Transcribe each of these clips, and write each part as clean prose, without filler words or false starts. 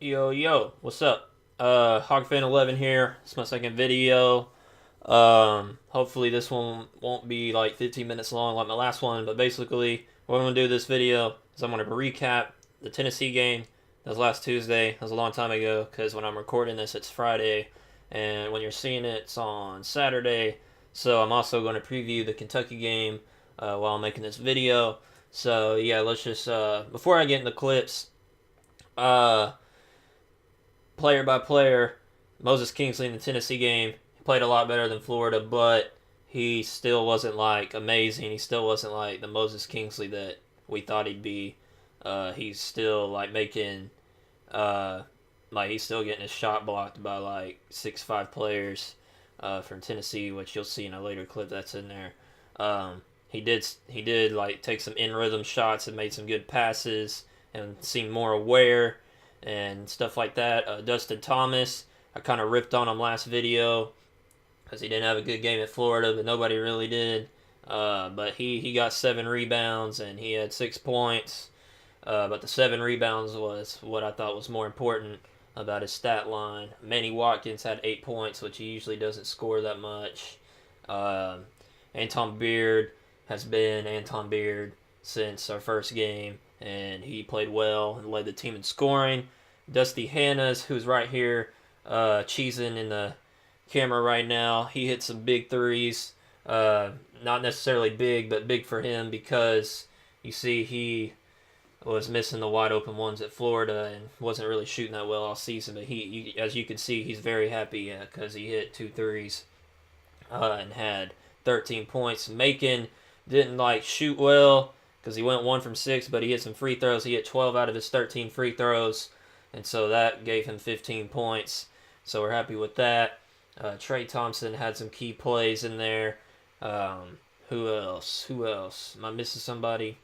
Yo, yo, what's up? HogFan11 here. It's my second video. Hopefully this one won't be like 15 minutes long like my last one, but basically what I'm going to do this video is I'm going to recap the Tennessee game. That was last Tuesday. That was a long time ago because when I'm recording this, it's Friday, and when you're seeing it, it's on Saturday. So I'm also going to preview the Kentucky game while I'm making this video. So yeah, let's just, before I get into clips, uh, player by player, Moses Kingsley in the Tennessee game, he played a lot better than Florida, but he still wasn't like amazing. He still wasn't like the Moses Kingsley that we thought he'd be. He's still like making, like he's still getting his shot blocked by like 6'5" players from Tennessee, which you'll see in a later clip that's in there. He did like take some in rhythm shots and made some good passes and seemed more aware and stuff like that. Dustin Thomas, I kind of ripped on him last video because he didn't have a good game at Florida, but nobody really did. But he got 7 rebounds and he had 6 points. But the 7 rebounds was what I thought was more important about his stat line. Manny Watkins had 8 points, which he usually doesn't score that much. Anton Beard has been Anton Beard since our first game, and he played well and led the team in scoring. Dusty Hannas, who's right here, cheesing in the camera right now, he hit some big threes. Not necessarily big, but big for him because you see he was missing the wide open ones at Florida and wasn't really shooting that well all season. But as you can see, he's very happy because he hit 2 threes and had 13 points. Macon didn't like shoot well because he went 1 from 6, but he hit some free throws. He hit 12 out of his 13 free throws, and so that gave him 15 points. So we're happy with that. Trey Thompson had some key plays in there. Who else? Who else? Am I missing somebody?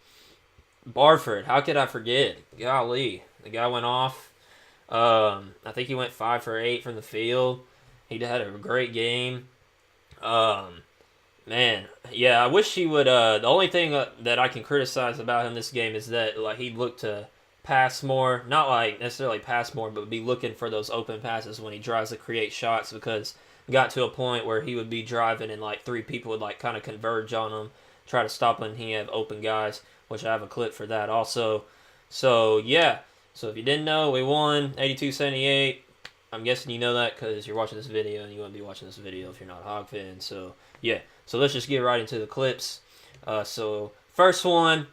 Barford. How could I forget? Golly, the guy went off. I think he went 5 for 8 from the field. He had a great game. Man, yeah, I wish he would. The only thing that I can criticize about him this game is that like he looked to pass more, not like necessarily pass more, but be looking for those open passes when he tries to create shots. Because it got to a point where he would be driving and like 3 people would like kind of converge on him, try to stop him. And he have open guys, which I have a clip for that also. So yeah, so if you didn't know, we won 82-78. I'm guessing you know that because you're watching this video, and you wouldn't be watching this video if you're not a Hog fan. So yeah, so let's just get right into the clips. So first one,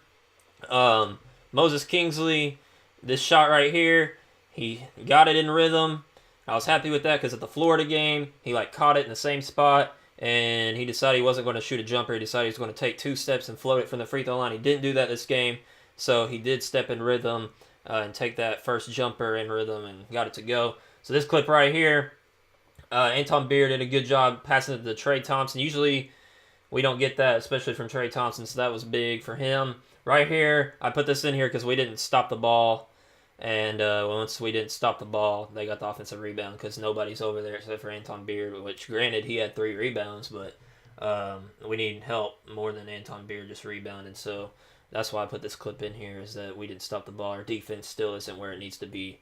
Moses Kingsley, this shot right here, he got it in rhythm. I was happy with that because at the Florida game, he like caught it in the same spot, and he decided he wasn't going to shoot a jumper. He decided he was going to take 2 steps and float it from the free throw line. He didn't do that this game, so he did step in rhythm and take that first jumper in rhythm and got it to go. So this clip right here, Anton Beard did a good job passing it to Trey Thompson. Usually we don't get that, especially from Trey Thompson, so that was big for him. Right here, I put this in here because we didn't stop the ball. And once we didn't stop the ball, they got the offensive rebound because nobody's over there except for Anton Beard, which granted he had 3 rebounds, but we need help more than Anton Beard just rebounded. So that's why I put this clip in here, is that we didn't stop the ball. Our defense still isn't where it needs to be,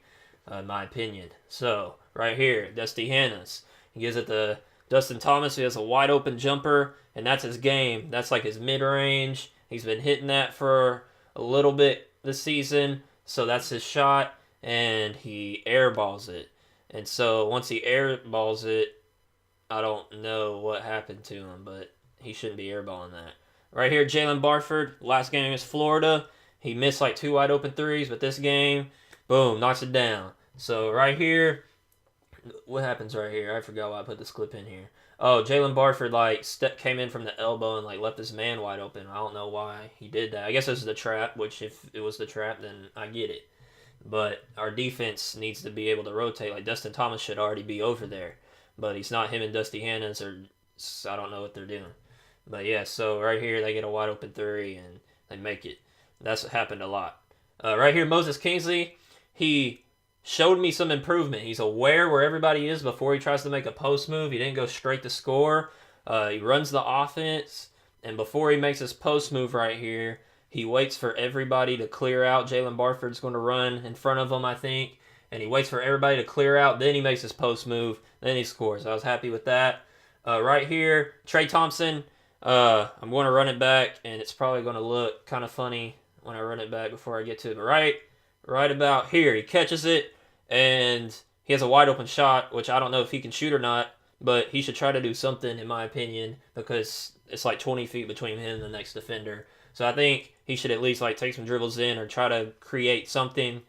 in my opinion. So right here, Dusty Hannas. He gives it to Dustin Thomas, who has a wide open jumper, and that's his game. That's like his mid-range. He's been hitting that for a little bit this season, so that's his shot, and he airballs it. And so once he airballs it, I don't know what happened to him, but he shouldn't be airballing that. Right here, Jalen Barford, last game against Florida, he missed like 2 wide open threes, but this game, boom, knocks it down. So right here, what happens right here? I forgot why I put this clip in here. Oh, Jalen Barford like came in from the elbow and like left this man wide open. I don't know why he did that. I guess this is the trap, which if it was the trap, then I get it. But our defense needs to be able to rotate. Like Dustin Thomas should already be over there, but he's not. Him and Dusty Hannas, or I don't know what they're doing. But yeah, so right here they get a wide open three and they make it. That's what happened a lot. Right here, Moses Kingsley, he showed me some improvement. He's aware where everybody is before he tries to make a post move. He didn't go straight to score. He runs the offense, and before he makes his post move right here, he waits for everybody to clear out. Jalen Barford's going to run in front of him, I think, and he waits for everybody to clear out. Then he makes his post move. Then he scores. I was happy with that. Right here, Trey Thompson. I'm going to run it back, and it's probably going to look kind of funny when I run it back before I get to it. But right about here, he catches it, and he has a wide open shot, which I don't know if he can shoot or not, but he should try to do something, in my opinion, because it's like 20 feet between him and the next defender. So I think he should at least like take some dribbles in or try to create something,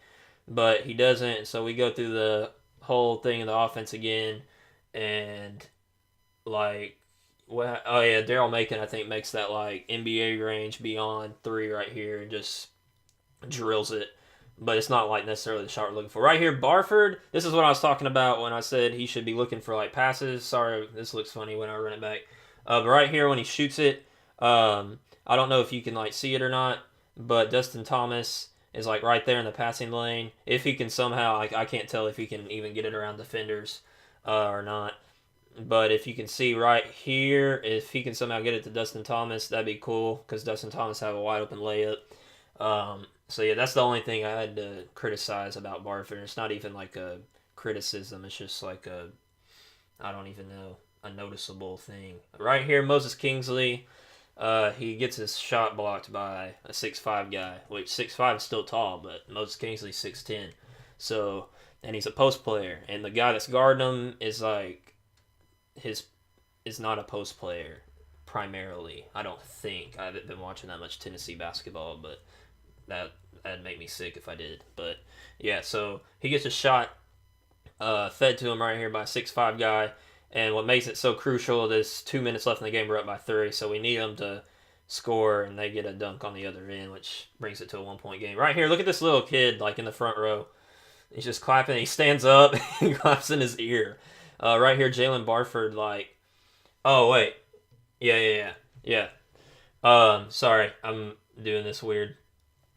but he doesn't. So we go through the whole thing of the offense again, and like, well, oh yeah, Daryl Macon I think makes that like NBA range beyond three right here and just drills it. But it's not like necessarily the shot we're looking for. Right here, Barford. This is what I was talking about when I said he should be looking for like passes. Sorry, this looks funny when I run it back. But right here when he shoots it, I don't know if you can like see it or not, but Dustin Thomas is like right there in the passing lane. If he can somehow, I can't tell if he can even get it around defenders or not. But if you can see right here, if he can somehow get it to Dustin Thomas, that'd be cool because Dustin Thomas have a wide open layup. So yeah, that's the only thing I had to criticize about Barford. It's not even like a criticism. It's just like I don't even know, a noticeable thing. Right here, Moses Kingsley, he gets his shot blocked by a 6'5" guy, which 6'5" is still tall, but Moses Kingsley's 6'10". So, and he's a post player, and the guy that's guarding him is like is not a post player primarily. I don't think. I haven't been watching that much Tennessee basketball, but that'd make me sick if I did. But yeah, so he gets a shot fed to him right here by a 6'5" guy. And what makes it so crucial is 2 minutes left in the game. We're up by 3, so we need them to score, and they get a dunk on the other end, which brings it to a 1-point game. Right here, look at this little kid like in the front row. He's just clapping. He stands up and claps in his ear. Right here, Jalen Barford like, oh wait, yeah. Sorry, I'm doing this weird.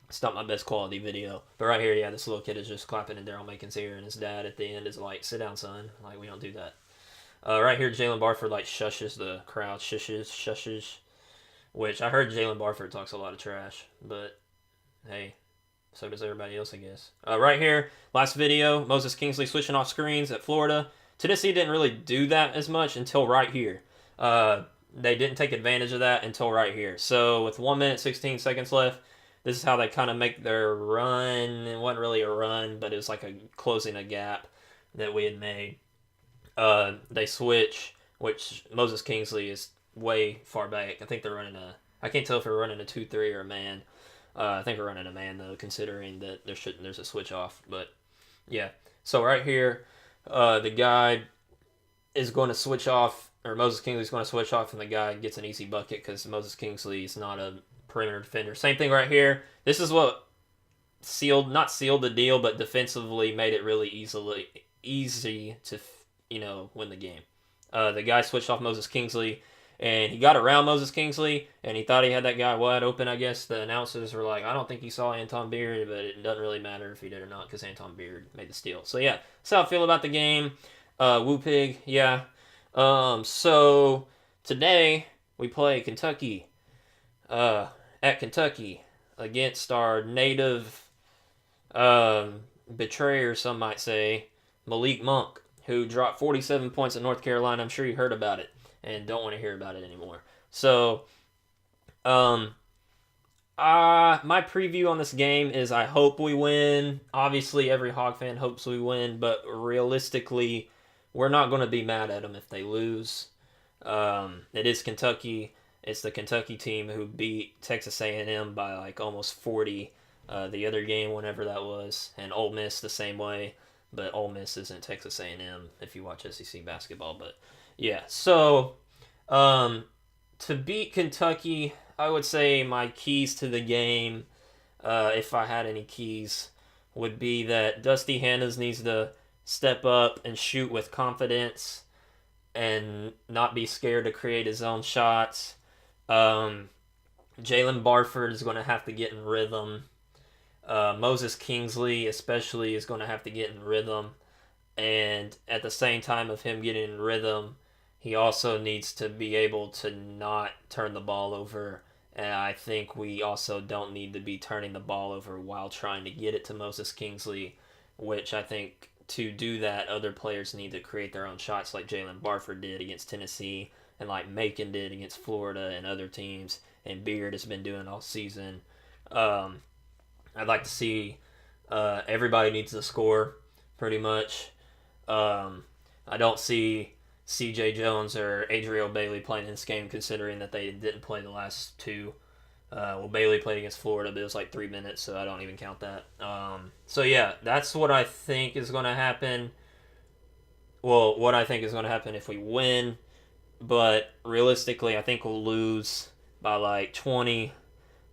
It's not my best quality video. But right here, yeah, this little kid is just clapping in Daryl Macon's ear, and his dad at the end is like, sit down, son. Like, we don't do that. Right here, Jalen Barford, like, shushes the crowd. Shushes. Which, I heard Jalen Barford talks a lot of trash. But, hey, so does everybody else, I guess. Right here, last video, Moses Kingsley switching off screens at Florida. Tennessee didn't really do that as much until right here. They didn't take advantage of that until right here. So, with 1 minute, 16 seconds left, this is how they kind of make their run. It wasn't really a run, but it was like a closing a gap that we had made. They switch, which Moses Kingsley is way far back. I think they're running I can't tell if they're running a 2-3 or a man. I think we're running a man, though, considering that there's a switch off. But, yeah. So, right here, the guy is going to switch off, or Moses Kingsley's going to switch off, and the guy gets an easy bucket because Moses Kingsley is not a perimeter defender. Same thing right here. This is what not sealed the deal, but defensively made it really easy to win the game. The guy switched off Moses Kingsley, and he got around Moses Kingsley, and he thought he had that guy wide open. I guess the announcers were like, I don't think he saw Anton Beard, but it doesn't really matter if he did or not because Anton Beard made the steal. So yeah, that's how I feel about the game. Woo Pig, yeah. So today we play Kentucky. At Kentucky against our native betrayer, some might say, Malik Monk, who dropped 47 points at North Carolina. I'm sure you heard about it and don't want to hear about it anymore. So, my preview on this game is I hope we win. Obviously, every Hog fan hopes we win, but realistically, we're not going to be mad at them if they lose. It is Kentucky. It's the Kentucky team who beat Texas A&M by like almost 40 the other game, whenever that was, and Ole Miss the same way, but Ole Miss isn't Texas A&M if you watch SEC basketball. But yeah, so to beat Kentucky, I would say my keys to the game, if I had any keys, would be that Dusty Hannahs needs to step up and shoot with confidence and not be scared to create his own shots. Jalen Barford is going to have to get in rhythm. Moses Kingsley especially is going to have to get in rhythm. And at the same time of him getting in rhythm, he also needs to be able to not turn the ball over. And I think we also don't need to be turning the ball over while trying to get it to Moses Kingsley. which I think to do that, other players need to create their own shots like Jalen Barford did against Tennessee and like Macon did against Florida and other teams, and Beard has been doing all season. Um, I'd like to see everybody needs to score pretty much. I don't see C.J. Jones or Adriel Bailey playing in this game, considering that they didn't play the last two. Well, Bailey played against Florida, but it was like 3 minutes, so I don't even count that. So yeah, that's what I think is going to happen. Well, what I think is going to happen if we win, but realistically, I think we'll lose by like 20.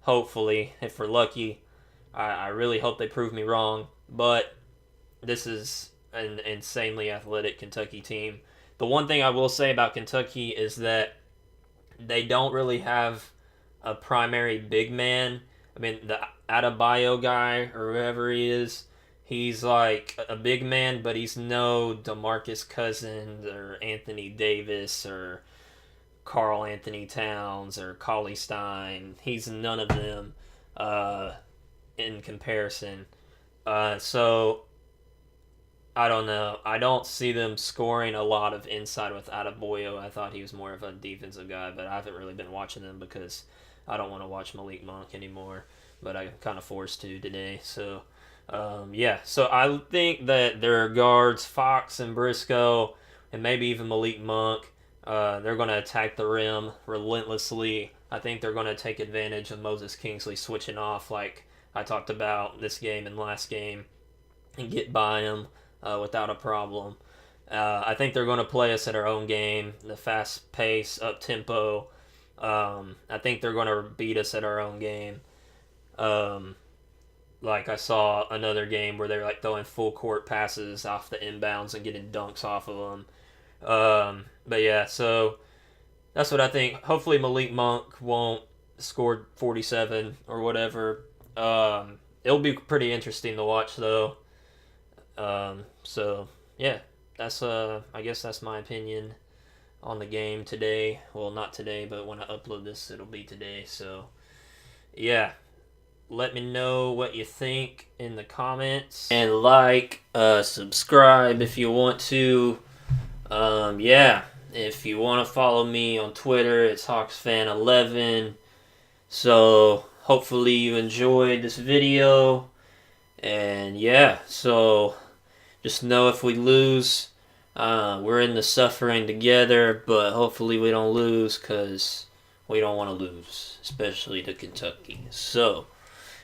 Hopefully, if we're lucky. I really hope they prove me wrong, but this is an insanely athletic Kentucky team. The one thing I will say about Kentucky is that they don't really have a primary big man. I mean, the Adebayo guy or whoever he is, he's like a big man, but he's no DeMarcus Cousins or Anthony Davis or Carl Anthony Towns or Cauley Stein. He's none of them in comparison. So I don't know. I don't see them scoring a lot of inside with Adebayo. I thought he was more of a defensive guy, but I haven't really been watching them because I don't want to watch Malik Monk anymore. But I kind of forced to today. So, yeah. So I think that their guards, Fox and Briscoe, and maybe even Malik Monk, they're going to attack the rim relentlessly. I think they're going to take advantage of Moses Kingsley switching off like I talked about this game and last game and get by him without a problem. I think they're going to play us at our own game, the fast pace, up tempo. I think they're going to beat us at our own game. Like I saw another game where they're like throwing full court passes off the inbounds and getting dunks off of them. But yeah, so that's what I think. Hopefully Malik Monk won't score 47 or whatever. It'll be pretty interesting to watch though. So yeah, that's I guess that's my opinion on the game today. Well, not today, but when I upload this, it'll be today. So yeah, let me know what you think in the comments and like, subscribe if you want to. Yeah, if you want to follow me on Twitter, it's HawksFan11. So hopefully you enjoyed this video. And yeah, so just know if we lose, we're in the suffering together, but hopefully we don't lose because we don't want to lose, especially to Kentucky. So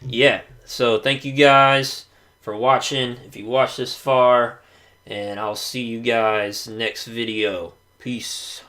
yeah, so thank you guys for watching, if you watched this far, and I'll see you guys next video. Peace.